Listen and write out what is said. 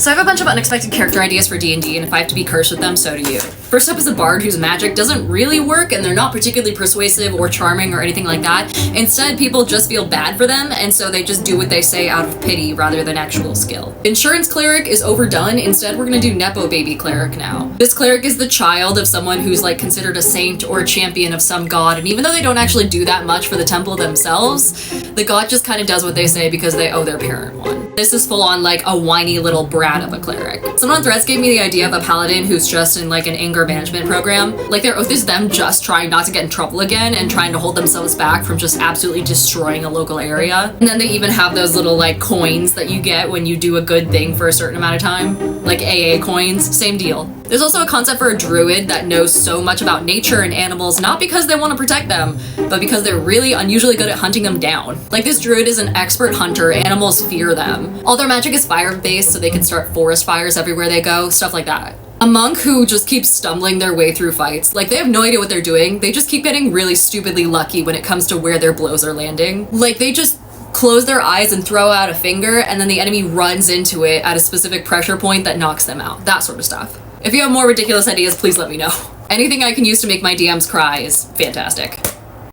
So I have a bunch of unexpected character ideas for D&D, and if I have to be cursed with them, so do you. First up is a bard whose magic doesn't really work, and they're not particularly persuasive or charming or anything like that. Instead, people just feel bad for them, and so they just do what they say out of pity rather than actual skill. Insurance cleric is overdone. Instead, we're gonna do Nepo baby cleric now. This cleric is the child of someone who's like considered a saint or a champion of some god, and even though they don't actually do that much for the temple themselves, the god just kind of does what they say because they owe their parent one. This is full on like a whiny little brat of a cleric. Someone on Threads gave me the idea of a paladin who's just in like an anger management program. Like their oath is them just trying not to get in trouble again and trying to hold themselves back from just absolutely destroying a local area. And then they even have those little like coins that you get when you do a good thing for a certain amount of time. Like AA coins, same deal. There's also a concept for a druid that knows so much about nature and animals, not because they want to protect them, but because they're really unusually good at hunting them down. Like this druid is an expert hunter, animals fear them. All their magic is fire-based, so they can start forest fires everywhere they go, stuff like that. A monk who just keeps stumbling their way through fights. Like they have no idea what they're doing, they just keep getting really stupidly lucky when it comes to where their blows are landing. Like they just close their eyes and throw out a finger, and then the enemy runs into it at a specific pressure point that knocks them out. That sort of stuff. If you have more ridiculous ideas, please let me know. Anything I can use to make my DMs cry is fantastic.